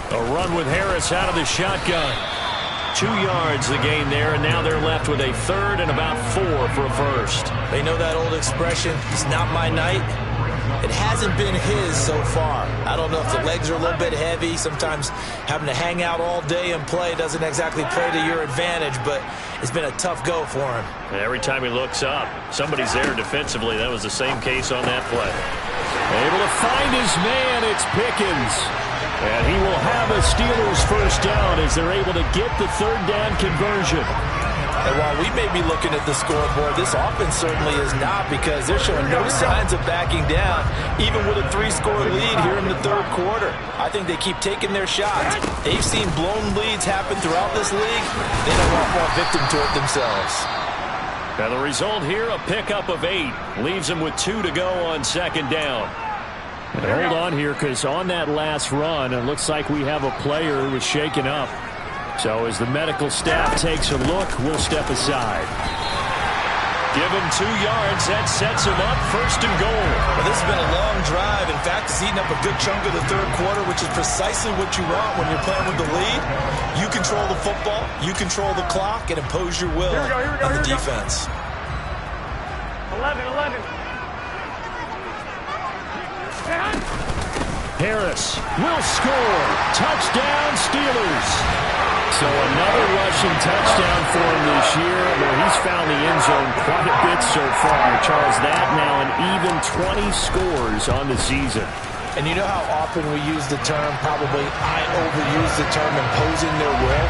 A run with Harris out of the shotgun. 2 yards the gain there, and now they're left with a 3rd and about 4 for a 1st. They know that old expression, it's not my night. It hasn't been his so far. I don't know if the legs are a little bit heavy. Sometimes having to hang out all day and play doesn't exactly play to your advantage, but it's been a tough go for him. And every time he looks up, somebody's there defensively. That was the same case on that play. Able to find his man, it's Pickens. And he will have a Steelers first down as they're able to get the 3rd down conversion. And while we may be looking at the scoreboard, this offense certainly is not, because they're showing no signs of backing down, even with a 3-score lead here in the 3rd quarter. I think they keep taking their shots. They've seen blown leads happen throughout this league. They don't want more victim to it themselves. Now the result here, a pickup of 8. Leaves them with 2 to go on 2nd down. And hold on here, because on that last run, it looks like we have a player who was shaken up. So as the medical staff takes a look, we'll step aside. Give him 2 yards. That sets him up 1st and goal. Well, this has been a long drive. In fact, it's eaten up a good chunk of the 3rd quarter, which is precisely what you want when you're playing with the lead. You control the football, you control the clock, and impose your will on the defense. 11. Harris will score. Touchdown, Steelers. So another rushing touchdown for him this year, where he's found the end zone quite a bit so far. Charles, that now an even 20 scores on the season. And you know how often we use the term, probably I overuse the term, imposing their will?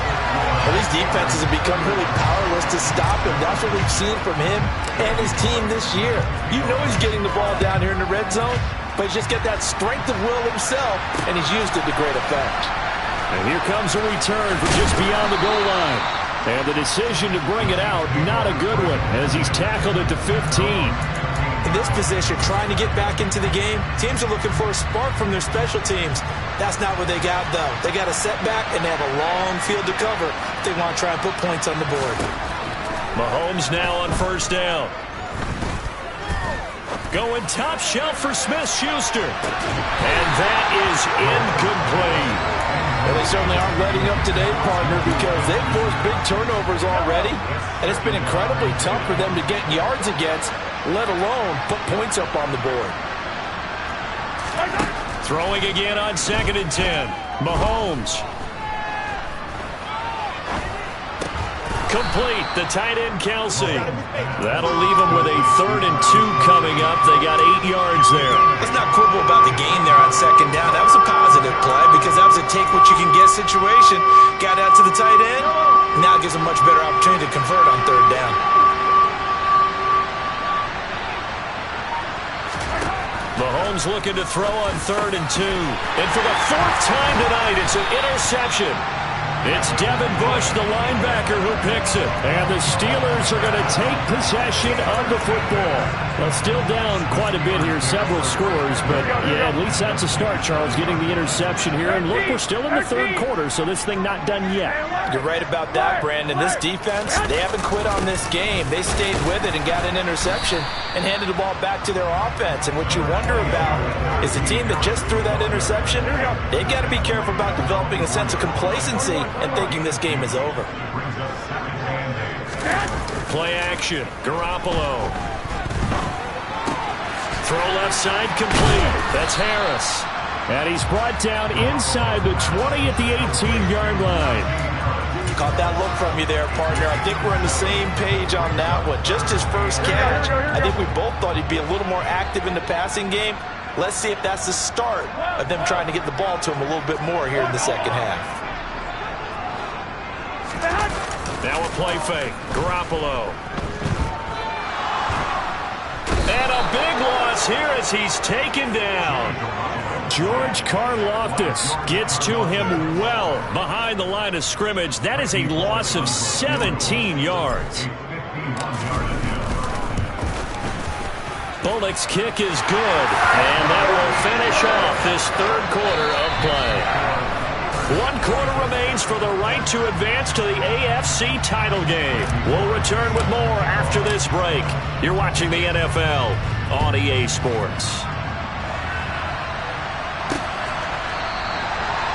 Well, these defenses have become really powerless to stop him. That's what we've seen from him and his team this year. You know he's getting the ball down here in the red zone, but he's just got that strength of will himself, and he's used it to great effect. And here comes a return from just beyond the goal line. And the decision to bring it out, not a good one, as he's tackled at the 15. In this position, trying to get back into the game, teams are looking for a spark from their special teams. That's not what they got, though. They got a setback, and they have a long field to cover if they want to try and put points on the board. Mahomes now on 1st down. Going top shelf for Smith-Schuster. And that is incomplete. Well, they certainly aren't letting up today, partner, because they've forced big turnovers already, and it's been incredibly tough for them to get yards against, let alone put points up on the board. Throwing again on 2nd and 10. Mahomes. Complete. The tight end, Kelsey. That'll leave them with a 3rd and 2 coming up. They got 8 yards there. Let's not quibble about the game there on 2nd down. That was a positive play because that was a take-what-you-can-get situation. Got out to the tight end. Now it gives them a much better opportunity to convert on 3rd down. Mahomes looking to throw on 3rd and 2. And for the 4th time tonight, it's an interception. It's Devin Bush, the linebacker, who picks it. And the Steelers are going to take possession of the football. Well, still down quite a bit here, several scores. But, yeah, at least that's a start, Charles, getting the interception here. And, look, we're still in the 3rd quarter, so this thing not done yet. You're right about that, Brandon. This defense, they haven't quit on this game. They stayed with it and got an interception and handed the ball back to their offense. And what you wonder about is the team that just threw that interception, they've got to be careful about developing a sense of complacency and thinking this game is over. Play action. Garoppolo. Throw left side complete. That's Harris. And he's brought down inside the 20 at the 18-yard line. Caught that look from you there, partner. I think we're on the same page on that one. Just his first catch. I think we both thought he'd be a little more active in the passing game. Let's see if that's the start of them trying to get the ball to him a little bit more here in the 2nd half. Now a play fake. Garoppolo. And a big loss here as he's taken down. George Karlaftis gets to him well behind the line of scrimmage. That is a loss of 17 yards. Bullock's kick is good, and that will finish off this 3rd quarter of play. 1 quarter remains for the right to advance to the AFC title game. We'll return with more after this break. You're watching the NFL on EA Sports.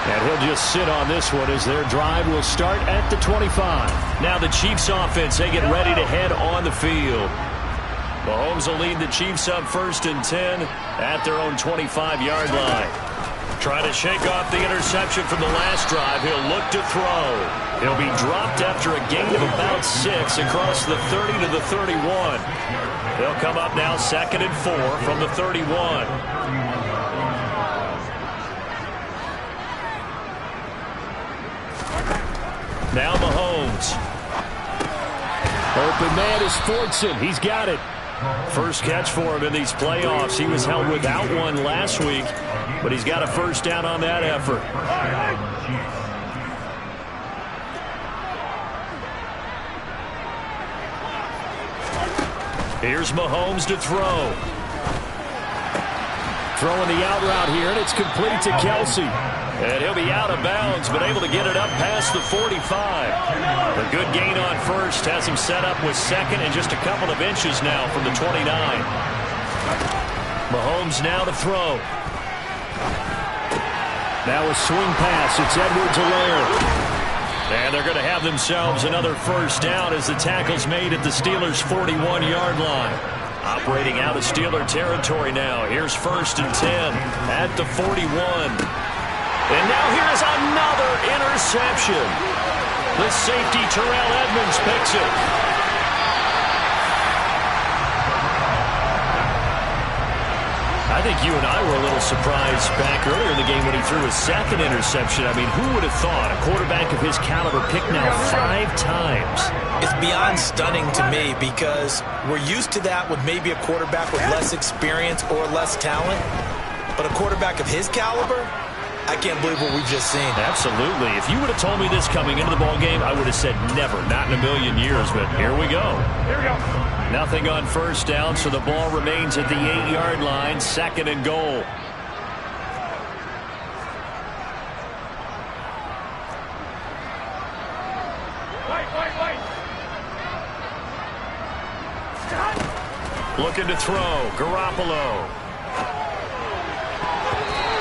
And he'll just sit on this one as their drive will start at the 25. Now the Chiefs offense, they get ready to head on the field. Mahomes will lead the Chiefs up 1st and 10 at their own 25-yard line. Trying to shake off the interception from the last drive. He'll look to throw. He'll be dropped after a gain of about 6 across the 30 to the 31. They'll come up now 2nd and 4 from the 31. Now Mahomes. Open man is Fortson. He's got it. First catch for him in these playoffs. He was held without one last week, but he's got a 1st down on that effort. Here's Mahomes to throw. Throwing the out route here, and it's complete to Kelsey. And he'll be out of bounds, but able to get it up past the 45. A good gain on 1st has him set up with 2nd and just a couple of inches now from the 29. Mahomes now to throw. Now a swing pass. It's Edwards-Helaire. And they're going to have themselves another 1st down as the tackle's made at the Steelers' 41-yard line. Operating out of Steeler territory now. Here's 1st and 10 at the 41. And now here's another interception. The safety, Terrell Edmunds, picks it. I think you and I were a little surprised back earlier in the game when he threw his 2nd interception. I mean, who would have thought a quarterback of his caliber picked now 5 times? It's beyond stunning to me because we're used to that with maybe a quarterback with less experience or less talent. But a quarterback of his caliber, I can't believe what we've just seen. Absolutely. If you would have told me this coming into the ball game, I would have said never, not in a million years. But here we go. Nothing on 1st down, so the ball remains at the 8-yard line, 2nd and goal. Looking to throw. Garoppolo.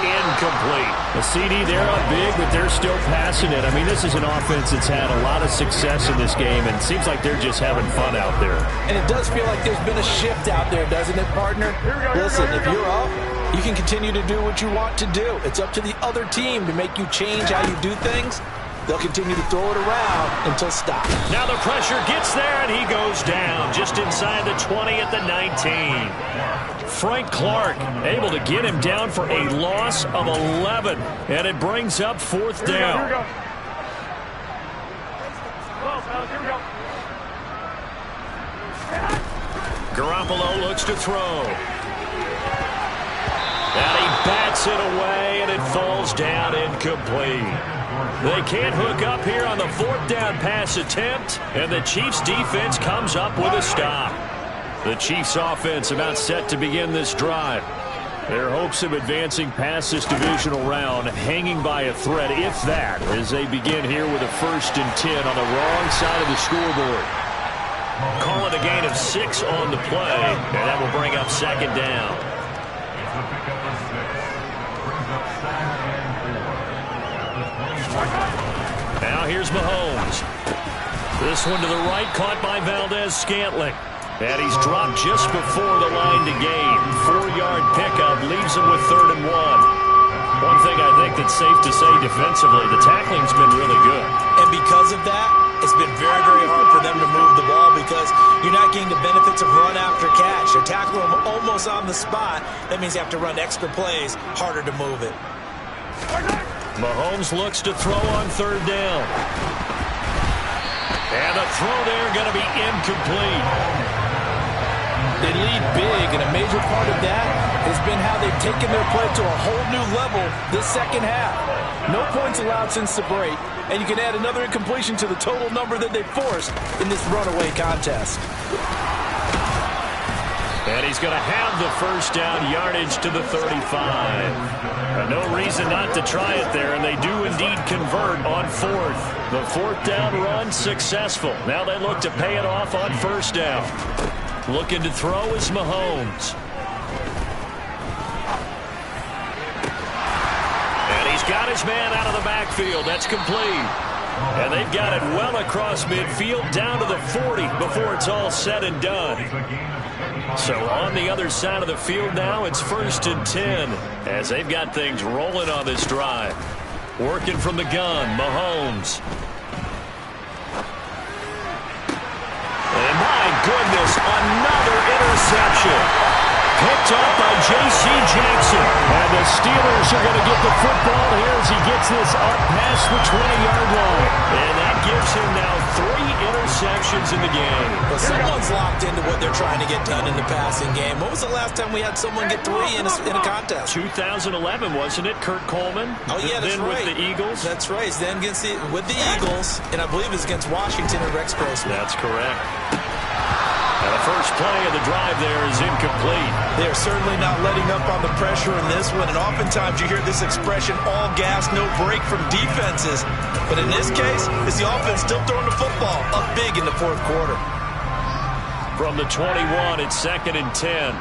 Incomplete. The CD, they're up big, but they're still passing it. I mean, this is an offense that's had a lot of success in this game, and it seems like they're just having fun out there. And it does feel like there's been a shift out there, doesn't it, partner? Listen, if you're up, you can continue to do what you want to do. It's up to the other team to make you change how you do things. they'll continue to throw it around until stopped. Now the pressure gets there, and he goes down just inside the 20 at the 19. Frank Clark able to get him down for a loss of 11, and it brings up 4th down. Here we go. Here we go. Garoppolo looks to throw. And he bats it away, and it falls down incomplete. They can't hook up here on the 4th down pass attempt, and the Chiefs defense comes up with a stop. The Chiefs offense about set to begin this drive. Their hopes of advancing past this divisional round hanging by a thread, if that, as they begin here with a 1st and 10 on the wrong side of the scoreboard. Call it a gain of 6 on the play, and that will bring up 2nd down. Now here's Mahomes. This one to the right, caught by Valdez-Scantling. And he's dropped just before the line to gain. 4-yard pickup leaves him with 3rd and 1. One thing I think that's safe to say defensively, the tackling's been really good. And because of that, it's been very, very hard for them to move the ball because you're not getting the benefits of run after catch. You're tackling them almost on the spot. That means you have to run extra plays, harder to move it. Mahomes looks to throw on 3rd down. And the throw there going to be incomplete. They lead big, and a major part of that has been how they've taken their play to a whole new level this second half. No points allowed since the break, and you can add another incompletion to the total number that they forced in this runaway contest. And he's going to have the 1st down, yardage to the 35. No reason not to try it there, and they do indeed convert on 4th. The 4th down run successful. Now they look to pay it off on 1st down. Looking to throw is Mahomes. And he's got his man out of the backfield. That's complete. And they've got it well across midfield down to the 40 before it's all said and done. So on the other side of the field now, it's 1st and 10 as they've got things rolling on this drive. Working from the gun, Mahomes. And my goodness, another interception. Picked up by J.C. Jackson. And the Steelers are going to get the football here as he gets this up past the 20-yard line. And that gives him now 3 interceptions in the game. But someone's locked into what they're trying to get done in the passing game. What was the last time we had someone get 3 in a contest? 2011, wasn't it? Kurt Coleman. Oh, yeah, that's then right. With the Eagles. That's right. Then with the Eagles, and I believe it's against Washington and Rex Grossman. That's correct. And the first play of the drive there is incomplete. They're certainly not letting up on the pressure in this one, and oftentimes you hear this expression, all gas, no break from defenses. But in this case, it's the offense still throwing the football up big in the 4th quarter. From the 21, it's 2nd and 10.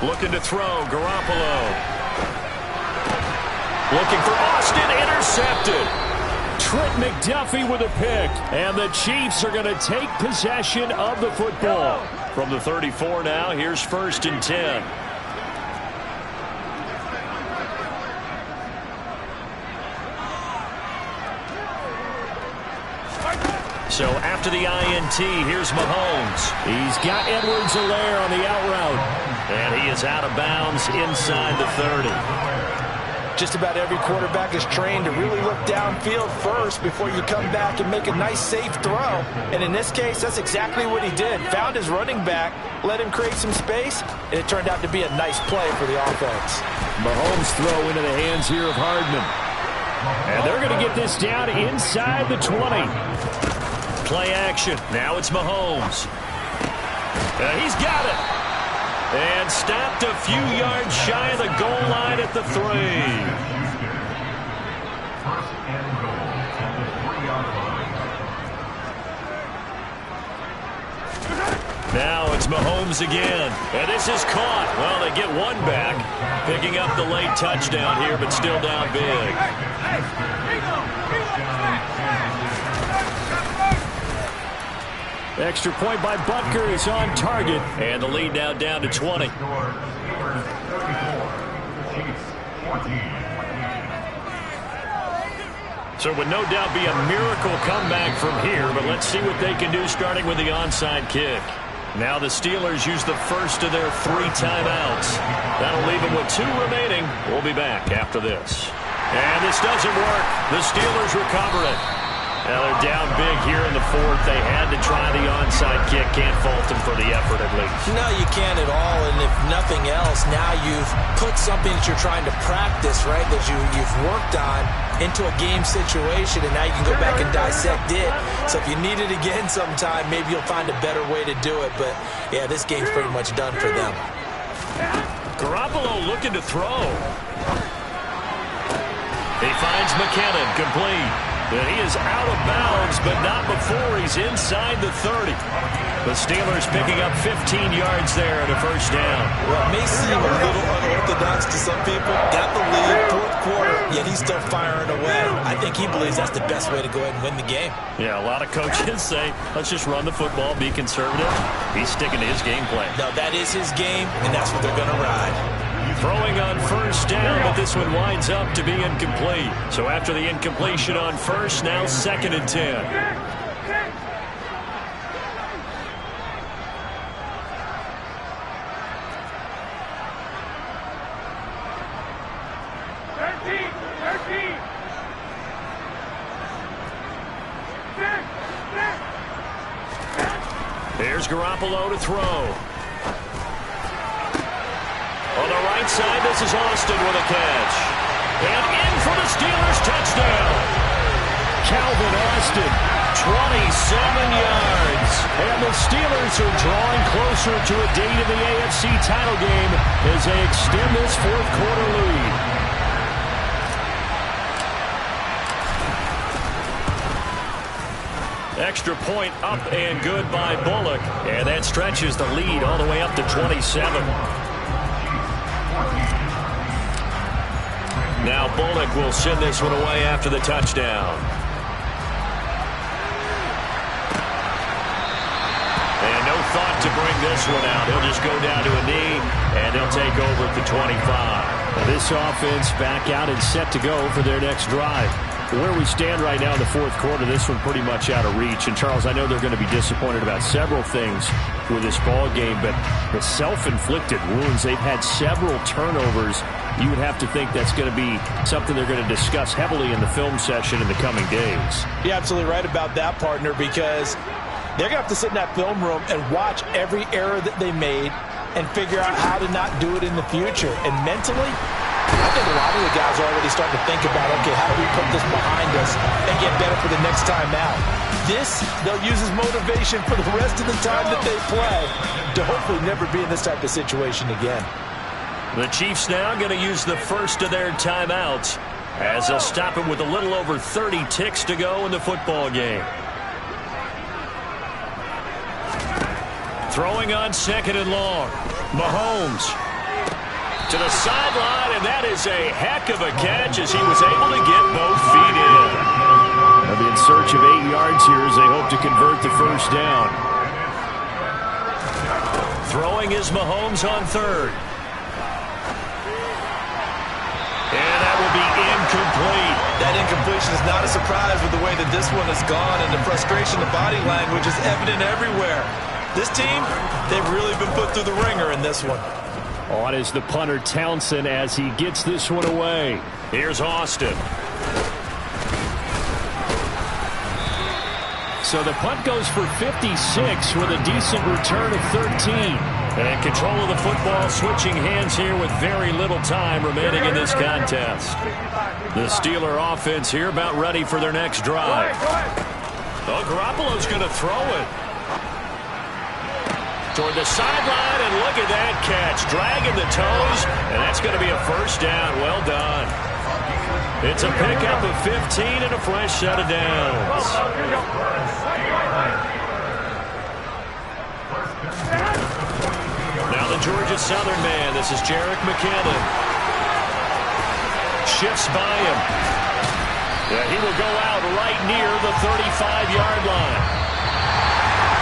Looking to throw, Garoppolo. Looking for Austin, intercepted. Trent McDuffie with a pick, and the Chiefs are going to take possession of the football. From the 34 now, here's 1st and 10. So after the INT, here's Mahomes. He's got Edwards-Helaire on the out route, and he is out of bounds inside the 30. Just about every quarterback is trained to really look downfield first before you come back and make a nice, safe throw. And in this case, that's exactly what he did. Found his running back, let him create some space, and it turned out to be a nice play for the offense. Mahomes throw into the hands here of Hardman. And they're going to get this down inside the 20. Play action. Now it's Mahomes. He's got it. And stopped a few yards shy of the goal line at the 3. Now it's Mahomes again. And this is caught. Well, they get one back. Picking up the late touchdown here, but still down big. Extra point by Butker is on target. And the lead now down to 20. So it would no doubt be a miracle comeback from here, but let's see what they can do starting with the onside kick. Now the Steelers use the first of their 3 timeouts. That'll leave them with 2 remaining. We'll be back after this. And this doesn't work. The Steelers recover it. Now they're down big here in the 4th. They had to try the onside kick. Can't fault them for the effort at least. No, you can't at all. And if nothing else, now you've put something that you're trying to practice, right, that you've worked on into a game situation, and now you can go back and dissect it. So if you need it again sometime, maybe you'll find a better way to do it. But, yeah, this game's pretty much done for them. Garoppolo looking to throw. He finds McKinnon, complete. And he is out of bounds, but not before he's inside the 30. The Steelers picking up 15 yards there and a first down. Well, it may seem a little unorthodox to some people. Got the lead, 4th quarter, yet he's still firing away. I think he believes that's the best way to go ahead and win the game. Yeah, a lot of coaches say, let's just run the football, be conservative. He's sticking to his game plan. No, that is his game, and that's what they're going to ride. Throwing on first down, but this one winds up to be incomplete. So after the incompletion on first, now 2nd and 10. Here's Garoppolo to throw. On the right side, this is Austin with a catch. And in for the Steelers, touchdown. Calvin Austin, 27 yards. And the Steelers are drawing closer to a date in the AFC title game as they extend this 4th quarter lead. Extra point up and good by Bullock. And that stretches the lead all the way up to 27. Now Bullock will send this one away after the touchdown. And no thought to bring this one out. He'll just go down to a knee, and he'll take over at the 25. This offense back out and set to go for their next drive. Where we stand right now in the 4th quarter, this one pretty much out of reach. And, Charles, I know they're going to be disappointed about several things with this ball game, but the self-inflicted wounds, they've had several turnovers. You would have to think that's going to be something they're going to discuss heavily in the film session in the coming days. You're absolutely right about that, partner, because they're going to have to sit in that film room and watch every error that they made and figure out how to not do it in the future. And mentally, I think a lot of the guys are already starting to think about, okay, how do we put this behind us and get better for the next time out? This, they'll use as motivation for the rest of the time that they play to hopefully never be in this type of situation again. The Chiefs now going to use the first of their timeouts as they'll stop it with a little over 30 ticks to go in the football game. Throwing on 2nd and long. Mahomes to the sideline, and that is a heck of a catch as he was able to get both feet in. They'll be in search of 8 yards here as they hope to convert the first down. Throwing is Mahomes on 3rd. And that will be incomplete. That incompletion is not a surprise with the way that this one has gone, and the frustration, the body language is evident everywhere. This team, they've really been put through the ringer in this one. On is the punter Townsend as he gets this one away. Here's Austin. So the punt goes for 56 with a decent return of 13. And control of the football switching hands here with very little time remaining in this contest. The Steeler offense here about ready for their next drive. Oh, Garoppolo's going to throw it. Toward the sideline, and look at that catch. Dragging the toes, and that's going to be a first down. Well done. It's a pickup of 15 and a fresh set of downs. Now the Georgia Southern man. This is Jerick McKinnon. Shifts by him. Yeah, he will go out right near the 35-yard line.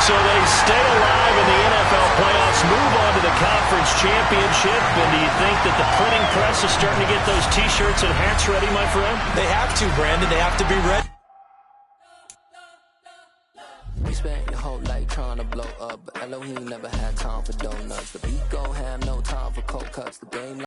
So they stay alive in the NFL playoffs, move on to the conference championship, and do you think that the printing press is starting to get those T-shirts and hats ready, my friend? They have to, Brandon. They have to be ready. We spent your whole life trying to blow up, but Elohim never had time for donuts. The beat go ham, no time for cold cuts. The game